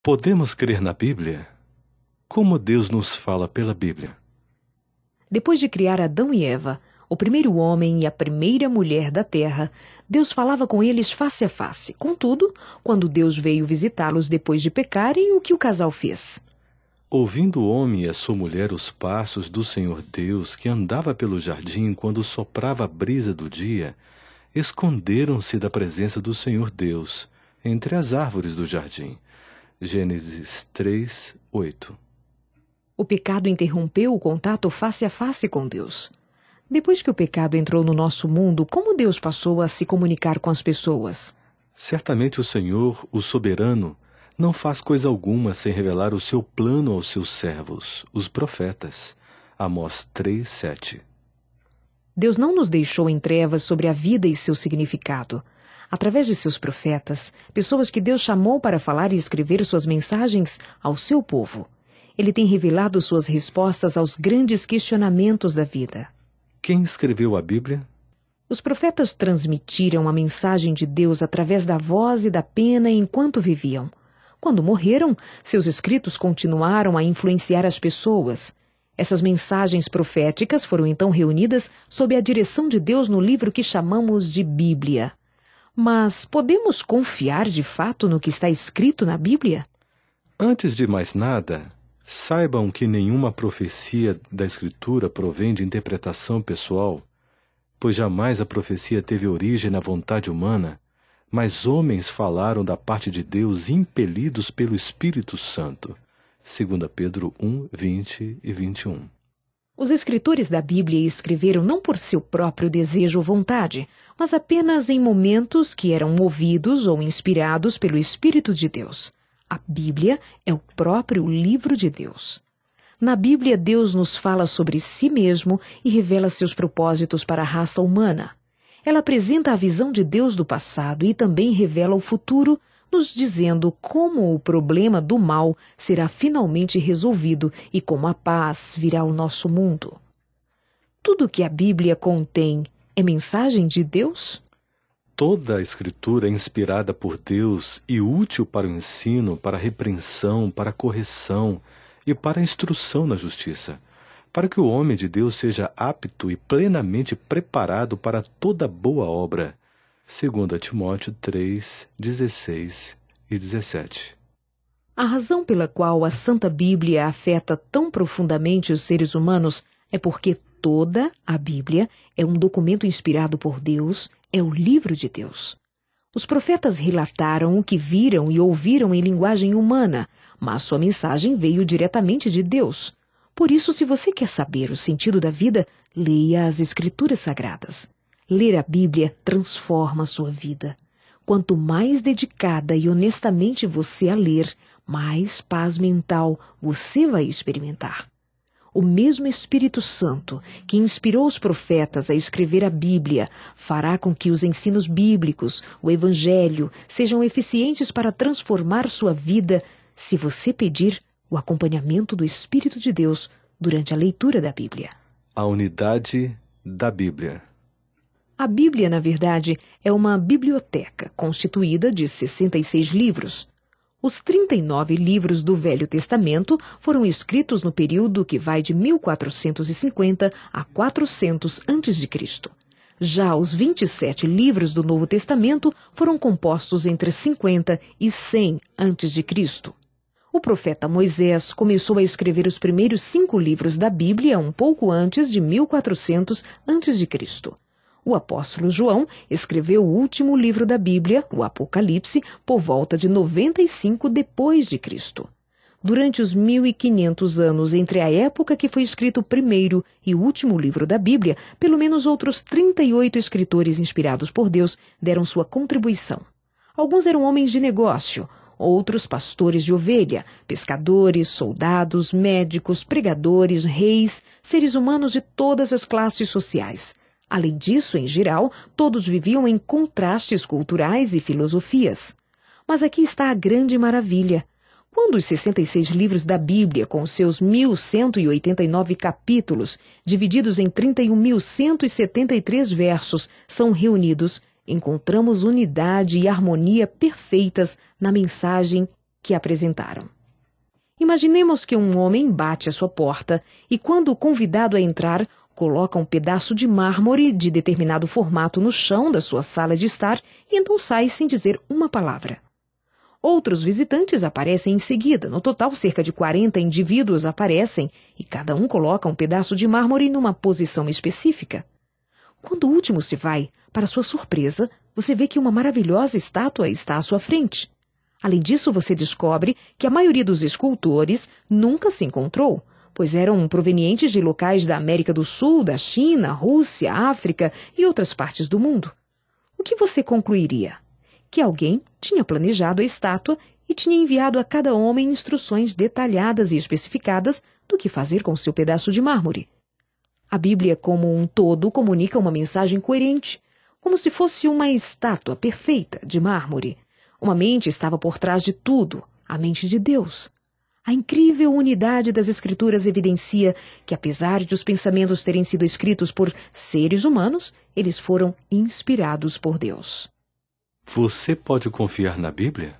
Podemos crer na Bíblia? Como Deus nos fala pela Bíblia? Depois de criar Adão e Eva, o primeiro homem e a primeira mulher da terra, Deus falava com eles face a face. Contudo, quando Deus veio visitá-los depois de pecarem, o que o casal fez? Ouvindo o homem e a sua mulher os passos do Senhor Deus, que andava pelo jardim quando soprava a brisa do dia, esconderam-se da presença do Senhor Deus, entre as árvores do jardim. Gênesis 3, 8. O pecado interrompeu o contato face a face com Deus. Depois que o pecado entrou no nosso mundo, como Deus passou a se comunicar com as pessoas? Certamente o Senhor, o soberano, não faz coisa alguma sem revelar o seu plano aos seus servos, os profetas. Amós 3, 7. Deus não nos deixou em trevas sobre a vida e seu significado. Através de seus profetas, pessoas que Deus chamou para falar e escrever suas mensagens ao seu povo, Ele tem revelado suas respostas aos grandes questionamentos da vida. Quem escreveu a Bíblia? Os profetas transmitiram a mensagem de Deus através da voz e da pena enquanto viviam. Quando morreram, seus escritos continuaram a influenciar as pessoas. Essas mensagens proféticas foram então reunidas sob a direção de Deus no livro que chamamos de Bíblia. Mas podemos confiar de fato no que está escrito na Bíblia? Antes de mais nada, saibam que nenhuma profecia da Escritura provém de interpretação pessoal, pois jamais a profecia teve origem na vontade humana, mas homens falaram da parte de Deus impelidos pelo Espírito Santo. 2 Pedro 1, 20 e 21. Os escritores da Bíblia escreveram não por seu próprio desejo ou vontade, mas apenas em momentos que eram movidos ou inspirados pelo Espírito de Deus. A Bíblia é o próprio livro de Deus. Na Bíblia, Deus nos fala sobre si mesmo e revela seus propósitos para a raça humana. Ela apresenta a visão de Deus do passado e também revela o futuro, nos dizendo como o problema do mal será finalmente resolvido e como a paz virá ao nosso mundo. Tudo o que a Bíblia contém é mensagem de Deus? Toda a Escritura é inspirada por Deus e útil para o ensino, para a repreensão, para a correção e para a instrução na justiça, para que o homem de Deus seja apto e plenamente preparado para toda boa obra. 2 Timóteo 3, 16 e 17. A razão pela qual a Santa Bíblia afeta tão profundamente os seres humanos é porque toda a Bíblia é um documento inspirado por Deus, é o livro de Deus. Os profetas relataram o que viram e ouviram em linguagem humana, mas sua mensagem veio diretamente de Deus. Por isso, se você quer saber o sentido da vida, leia as Escrituras Sagradas. Ler a Bíblia transforma a sua vida. Quanto mais dedicada e honestamente você a ler, mais paz mental você vai experimentar. O mesmo Espírito Santo que inspirou os profetas a escrever a Bíblia fará com que os ensinos bíblicos, o Evangelho, sejam eficientes para transformar sua vida se você pedir o acompanhamento do Espírito de Deus durante a leitura da Bíblia. A unidade da Bíblia. A Bíblia, na verdade, é uma biblioteca constituída de 66 livros. Os 39 livros do Velho Testamento foram escritos no período que vai de 1450 a 400 a.C. Já os 27 livros do Novo Testamento foram compostos entre 50 e 100 a.C. O profeta Moisés começou a escrever os primeiros 5 livros da Bíblia um pouco antes de 1400 a.C. O apóstolo João escreveu o último livro da Bíblia, o Apocalipse, por volta de 95 depois de Cristo. Durante os 1500 anos entre a época que foi escrito o primeiro e o último livro da Bíblia, pelo menos outros 38 escritores inspirados por Deus deram sua contribuição. Alguns eram homens de negócio, outros pastores de ovelha, pescadores, soldados, médicos, pregadores, reis, seres humanos de todas as classes sociais. Além disso, em geral, todos viviam em contrastes culturais e filosofias. Mas aqui está a grande maravilha. Quando os 66 livros da Bíblia, com seus 1.189 capítulos, divididos em 31.173 versos, são reunidos, encontramos unidade e harmonia perfeitas na mensagem que apresentaram. Imaginemos que um homem bate à sua porta e, quando convidado a entrar, coloca um pedaço de mármore de determinado formato no chão da sua sala de estar e então sai sem dizer uma palavra. Outros visitantes aparecem em seguida. No total, cerca de 40 indivíduos aparecem e cada um coloca um pedaço de mármore numa posição específica. Quando o último se vai, para sua surpresa, você vê que uma maravilhosa estátua está à sua frente. Além disso, você descobre que a maioria dos escultores nunca se encontrou, pois eram provenientes de locais da América do Sul, da China, Rússia, África e outras partes do mundo. O que você concluiria? Que alguém tinha planejado a estátua e tinha enviado a cada homem instruções detalhadas e especificadas do que fazer com seu pedaço de mármore. A Bíblia, como um todo, comunica uma mensagem coerente, como se fosse uma estátua perfeita de mármore. Uma mente estava por trás de tudo, a mente de Deus. A incrível unidade das Escrituras evidencia que, apesar de os pensamentos terem sido escritos por seres humanos, eles foram inspirados por Deus. Você pode confiar na Bíblia?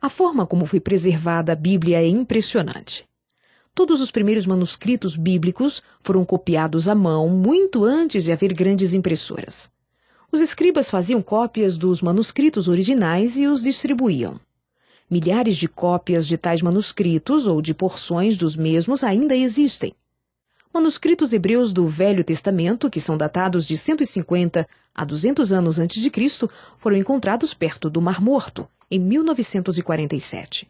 A forma como foi preservada a Bíblia é impressionante. Todos os primeiros manuscritos bíblicos foram copiados à mão muito antes de haver grandes impressoras. Os escribas faziam cópias dos manuscritos originais e os distribuíam. Milhares de cópias de tais manuscritos ou de porções dos mesmos ainda existem. Manuscritos hebreus do Velho Testamento, que são datados de 150 a 200 anos antes de Cristo, foram encontrados perto do Mar Morto, em 1947.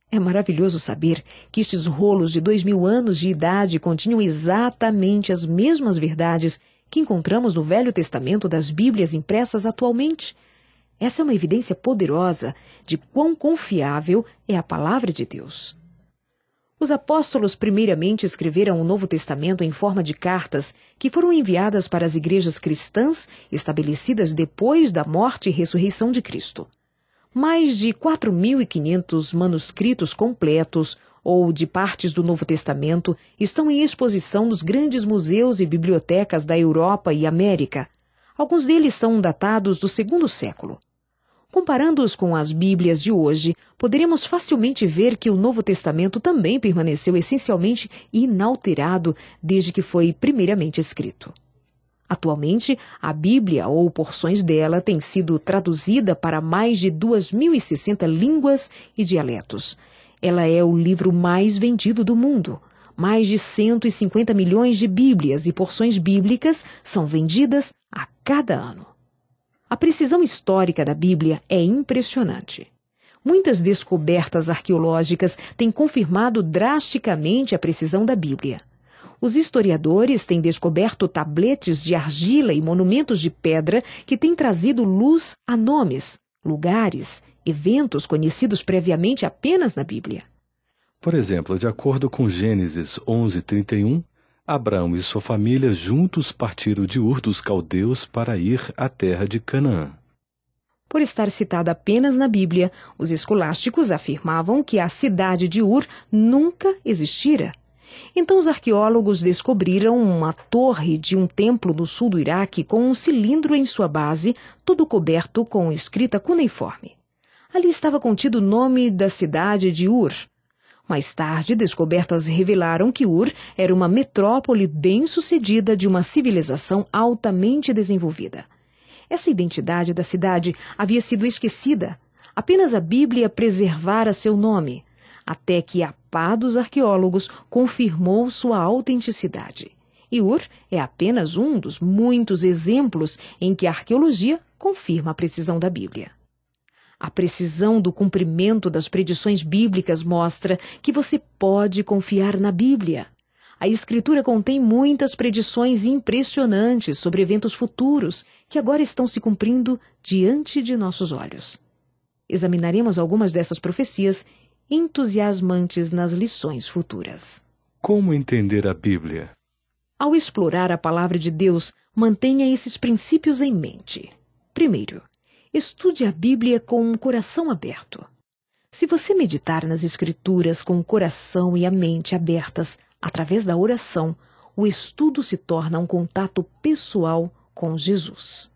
É maravilhoso saber que estes rolos de 2000 anos de idade continham exatamente as mesmas verdades que encontramos no Velho Testamento das Bíblias impressas atualmente. Essa é uma evidência poderosa de quão confiável é a palavra de Deus. Os apóstolos primeiramente escreveram o Novo Testamento em forma de cartas que foram enviadas para as igrejas cristãs estabelecidas depois da morte e ressurreição de Cristo. Mais de 4.500 manuscritos completos ou de partes do Novo Testamento estão em exposição nos grandes museus e bibliotecas da Europa e América. Alguns deles são datados do segundo século. Comparando-os com as Bíblias de hoje, poderíamos facilmente ver que o Novo Testamento também permaneceu essencialmente inalterado desde que foi primeiramente escrito. Atualmente, a Bíblia ou porções dela tem sido traduzida para mais de 2.060 línguas e dialetos. Ela é o livro mais vendido do mundo. Mais de 150 milhões de Bíblias e porções bíblicas são vendidas a cada ano. A precisão histórica da Bíblia é impressionante. Muitas descobertas arqueológicas têm confirmado drasticamente a precisão da Bíblia. Os historiadores têm descoberto tabletes de argila e monumentos de pedra que têm trazido luz a nomes, lugares, eventos conhecidos previamente apenas na Bíblia. Por exemplo, de acordo com Gênesis 11:31, Abraão e sua família juntos partiram de Ur dos Caldeus para ir à terra de Canaã. Por estar citada apenas na Bíblia, os escolásticos afirmavam que a cidade de Ur nunca existira. Então os arqueólogos descobriram uma torre de um templo no sul do Iraque com um cilindro em sua base, todo coberto com escrita cuneiforme. Ali estava contido o nome da cidade de Ur. Mais tarde, descobertas revelaram que Ur era uma metrópole bem-sucedida de uma civilização altamente desenvolvida. Essa identidade da cidade havia sido esquecida. Apenas a Bíblia preservara seu nome, até que a pá dos arqueólogos confirmou sua autenticidade. E Ur é apenas um dos muitos exemplos em que a arqueologia confirma a precisão da Bíblia. A precisão do cumprimento das predições bíblicas mostra que você pode confiar na Bíblia. A Escritura contém muitas predições impressionantes sobre eventos futuros que agora estão se cumprindo diante de nossos olhos. Examinaremos algumas dessas profecias entusiasmantes nas lições futuras. Como entender a Bíblia? Ao explorar a palavra de Deus, mantenha esses princípios em mente. Primeiro, estude a Bíblia com um coração aberto. Se você meditar nas Escrituras com o coração e a mente abertas, através da oração, o estudo se torna um contato pessoal com Jesus.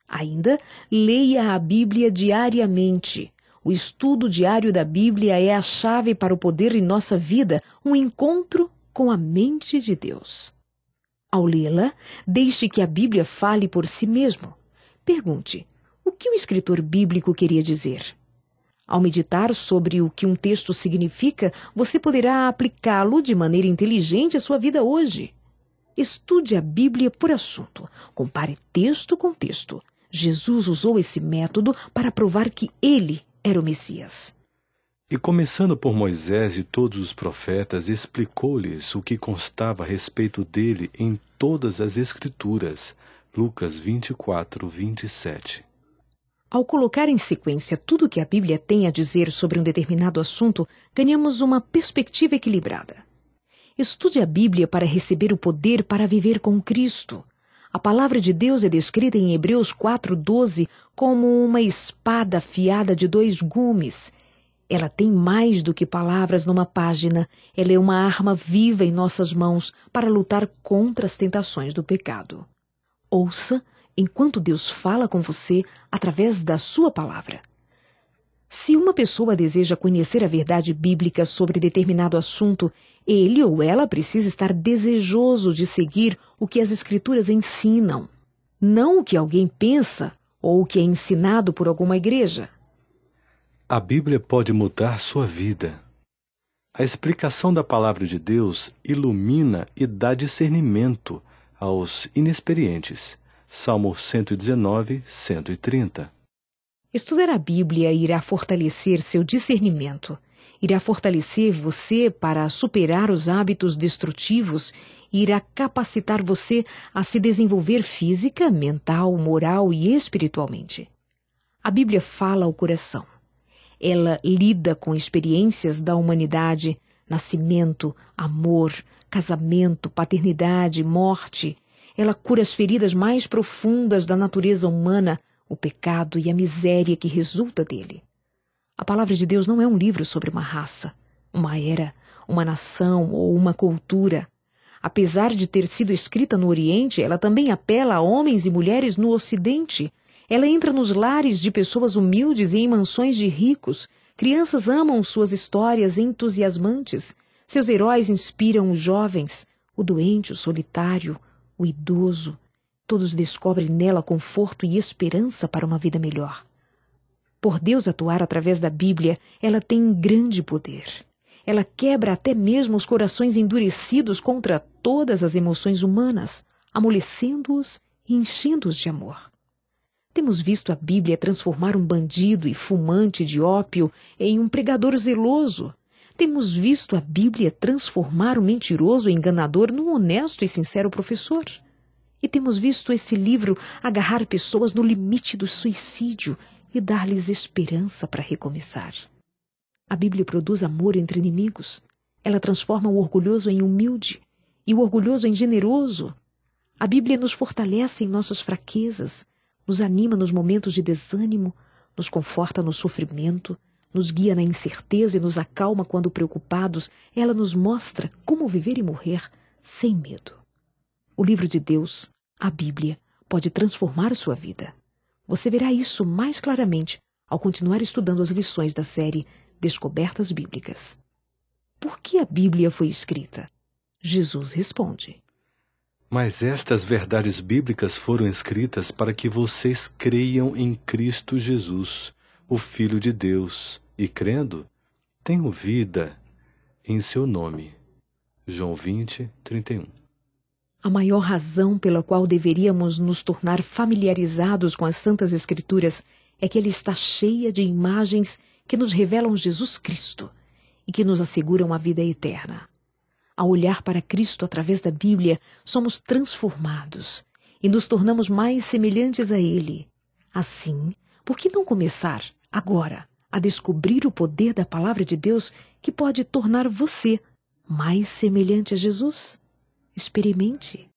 Ainda, leia a Bíblia diariamente. O estudo diário da Bíblia é a chave para o poder em nossa vida, um encontro com a mente de Deus. Ao lê-la, deixe que a Bíblia fale por si mesmo. Pergunte: o que o escritor bíblico queria dizer? Ao meditar sobre o que um texto significa, você poderá aplicá-lo de maneira inteligente à sua vida hoje. Estude a Bíblia por assunto. Compare texto com texto. Jesus usou esse método para provar que ele era o Messias. E começando por Moisés e todos os profetas, explicou-lhes o que constava a respeito dele em todas as Escrituras. Lucas 24, 27. Ao colocar em sequência tudo o que a Bíblia tem a dizer sobre um determinado assunto, ganhamos uma perspectiva equilibrada. Estude a Bíblia para receber o poder para viver com Cristo. A palavra de Deus é descrita em Hebreus 4:12 como uma espada afiada de 2 gumes. Ela tem mais do que palavras numa página. Ela é uma arma viva em nossas mãos para lutar contra as tentações do pecado. Ouça enquanto Deus fala com você através da sua palavra. Se uma pessoa deseja conhecer a verdade bíblica sobre determinado assunto, ele ou ela precisa estar desejoso de seguir o que as Escrituras ensinam, não o que alguém pensa ou o que é ensinado por alguma igreja. A Bíblia pode mudar sua vida. A explicação da palavra de Deus ilumina e dá discernimento aos inexperientes. Salmo 119, 130. Estudar a Bíblia irá fortalecer seu discernimento, irá fortalecer você para superar os hábitos destrutivos e irá capacitar você a se desenvolver física, mental, moral e espiritualmente. A Bíblia fala ao coração. Ela lida com experiências da humanidade, nascimento, amor, casamento, paternidade, morte. Ela cura as feridas mais profundas da natureza humana, o pecado e a miséria que resulta dele. A palavra de Deus não é um livro sobre uma raça, uma era, uma nação ou uma cultura. Apesar de ter sido escrita no Oriente, ela também apela a homens e mulheres no Ocidente. Ela entra nos lares de pessoas humildes e em mansões de ricos. Crianças amam suas histórias entusiasmantes. Seus heróis inspiram os jovens, o doente, o solitário, o idoso. Todos descobrem nela conforto e esperança para uma vida melhor. Por Deus atuar através da Bíblia, ela tem grande poder. Ela quebra até mesmo os corações endurecidos contra todas as emoções humanas, amolecendo-os e enchendo-os de amor. Temos visto a Bíblia transformar um bandido e fumante de ópio em um pregador zeloso. Temos visto a Bíblia transformar um mentiroso e enganador num honesto e sincero professor. E temos visto esse livro agarrar pessoas no limite do suicídio e dar-lhes esperança para recomeçar. A Bíblia produz amor entre inimigos. Ela transforma o orgulhoso em humilde e o orgulhoso em generoso. A Bíblia nos fortalece em nossas fraquezas, nos anima nos momentos de desânimo, nos conforta no sofrimento, nos guia na incerteza e nos acalma quando preocupados. Ela nos mostra como viver e morrer sem medo. O livro de Deus, a Bíblia, pode transformar sua vida. Você verá isso mais claramente ao continuar estudando as lições da série Descobertas Bíblicas. Por que a Bíblia foi escrita? Jesus responde: Mas estas verdades bíblicas foram escritas para que vocês creiam em Cristo Jesus, o Filho de Deus, e crendo, tenham vida em seu nome. João 20, 31. A maior razão pela qual deveríamos nos tornar familiarizados com as Santas Escrituras é que ela está cheia de imagens que nos revelam Jesus Cristo e que nos asseguram a vida eterna. Ao olhar para Cristo através da Bíblia, somos transformados e nos tornamos mais semelhantes a Ele. Assim, por que não começar, agora, a descobrir o poder da Palavra de Deus que pode tornar você mais semelhante a Jesus? Experimente.